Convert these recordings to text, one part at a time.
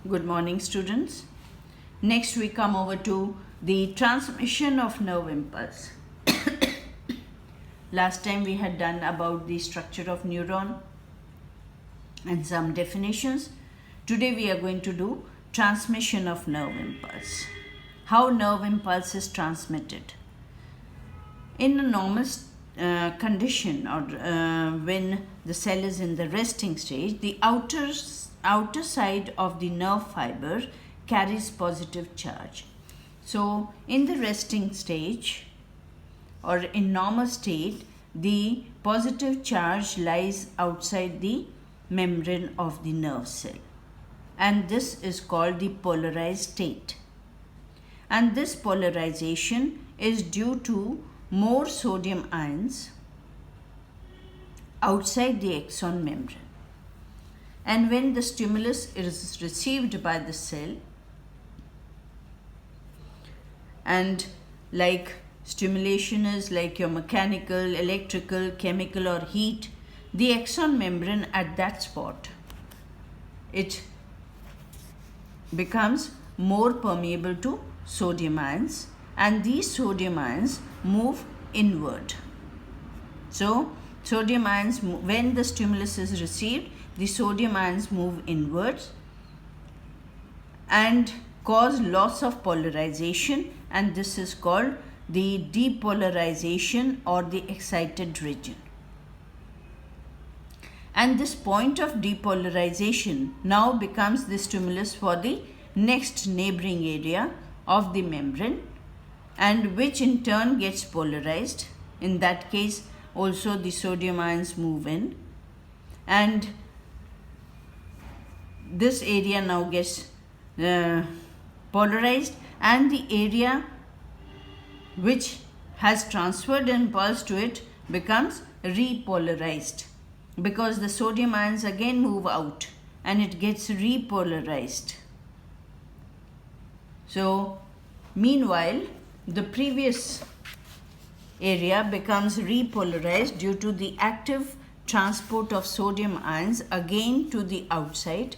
Good morning, students. Next we come over to the transmission of nerve impulse. Last time we had done about the structure of neuron and some definitions. Today we are going to do transmission of nerve impulse. How nerve impulse is transmitted. In a normal condition, or when the cell is in the resting stage, the outer side of the nerve fiber carries positive charge. So in the resting stage or in normal state, the positive charge lies outside the membrane of the nerve cell, and this is called the polarized state. And this polarization is due to more sodium ions outside the axon membrane. And when the stimulus is received by the cell, and like stimulation is like your mechanical, electrical, chemical or heat, the axon membrane at that spot, it becomes more permeable to sodium ions, and these sodium ions move inward. So sodium ions, when the stimulus is received, the sodium ions move inwards and cause loss of polarization, and this is called the depolarization or the excited region. And this point of depolarization now becomes the stimulus for the next neighboring area of the membrane, and which in turn gets polarized. In that case also the sodium ions move in, and this area now gets polarized, and the area which has transferred impulse to it becomes repolarized, because the sodium ions again move out and it gets repolarized. So meanwhile the previous area becomes repolarized due to the active transport of sodium ions again to the outside,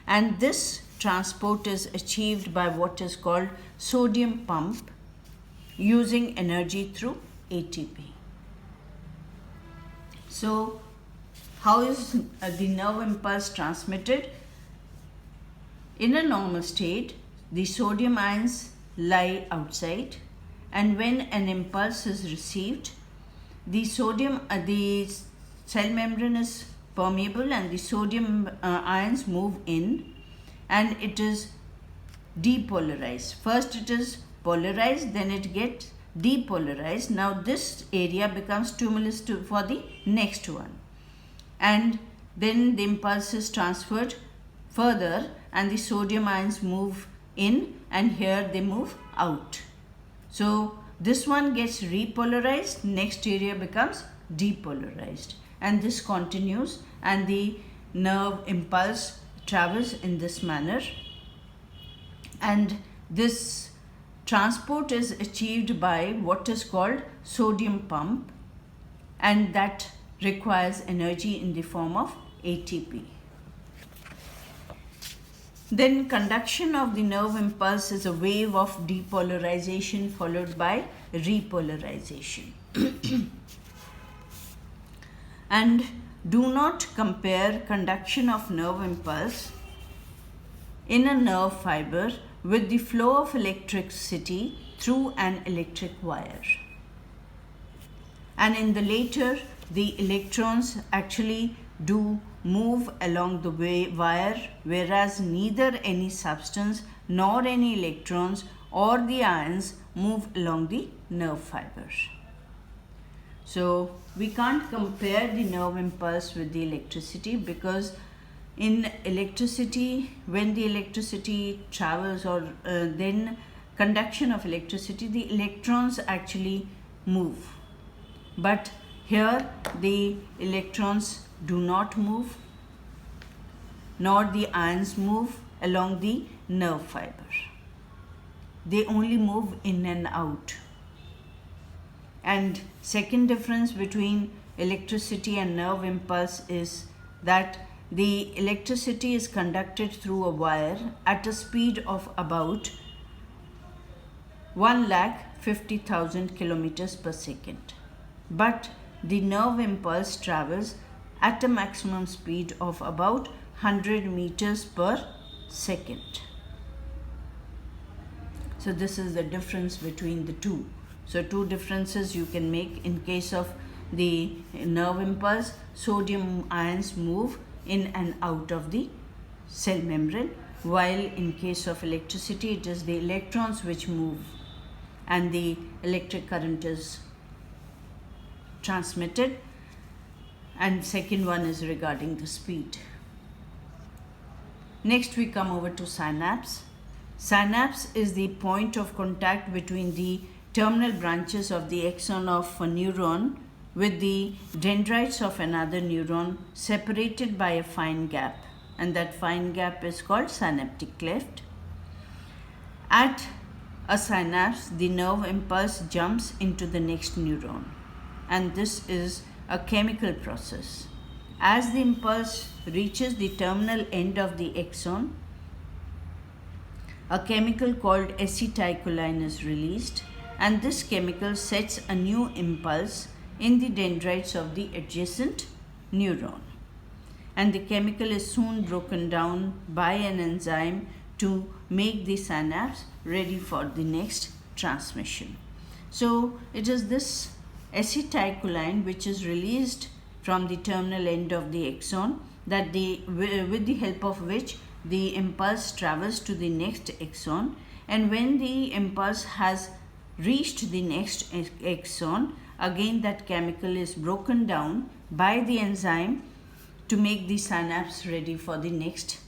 and this transport is achieved by what is called sodium pump using energy through ATP. So how is the nerve impulse transmitted? In a normal state, the sodium ions lie outside, and when an impulse is received, the cell membrane is permeable and the sodium ions move in, and it is depolarized. First it is polarized, then it gets depolarized. Now this area becomes stimulus for the next one, and then the impulse is transferred further and the sodium ions move in, and here they move out. So this one gets repolarized, next area becomes depolarized, and this continues, and the nerve impulse travels in this manner, and this transport is achieved by what is called sodium pump, and that requires energy in the form of ATP. Then conduction of the nerve impulse is a wave of depolarization followed by repolarization. And do not compare conduction of nerve impulse in a nerve fiber with the flow of electricity through an electric wire. And in the later, the electrons actually do move along the wire, whereas neither any substance nor any electrons or the ions move along the nerve fiber. So we can't compare the nerve impulse with the electricity, because in electricity, when the electricity travels, or then conduction of electricity, the electrons actually move. But here the electrons do not move, nor the ions move along the nerve fiber. They only move in and out. And second difference between electricity and nerve impulse is that the electricity is conducted through a wire at a speed of about 1,50,000 kilometers per second. But the nerve impulse travels at a maximum speed of about 100 meters per second. So this is the difference between the two. So two differences you can make. In case of the nerve impulse, sodium ions move in and out of the cell membrane, while in case of electricity it is the electrons which move and the electric current is transmitted, and second one is regarding the speed. Next we come over to synapse. Synapse is the point of contact between the terminal branches of the axon of a neuron with the dendrites of another neuron separated by a fine gap, and that fine gap is called synaptic cleft. At a synapse, the nerve impulse jumps into the next neuron, and this is a chemical process. As the impulse reaches the terminal end of the axon, a chemical called acetylcholine is released, and this chemical sets a new impulse in the dendrites of the adjacent neuron. And the chemical is soon broken down by an enzyme to make the synapse ready for the next transmission. So it is this acetylcholine which is released from the terminal end of the axon that with the help of which the impulse travels to the next axon, and when the impulse has reached the next axon, again that chemical is broken down by the enzyme to make the synapse ready for the next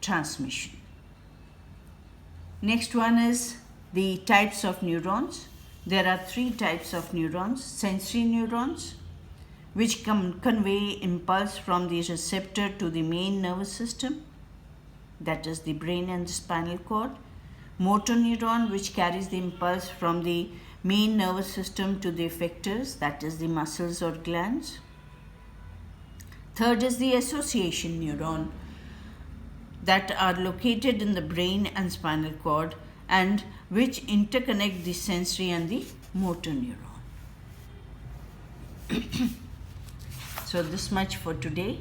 transmission. Next one is the types of neurons. There are three types of neurons: sensory neurons, which convey impulse from the receptor to the main nervous system, that is the brain and the spinal cord; motor neuron, which carries the impulse from the main nervous system to the effectors, that is the muscles or glands. Third is the association neuron, that are located in the brain and spinal cord and which interconnect the sensory and the motor neuron. So this much for today.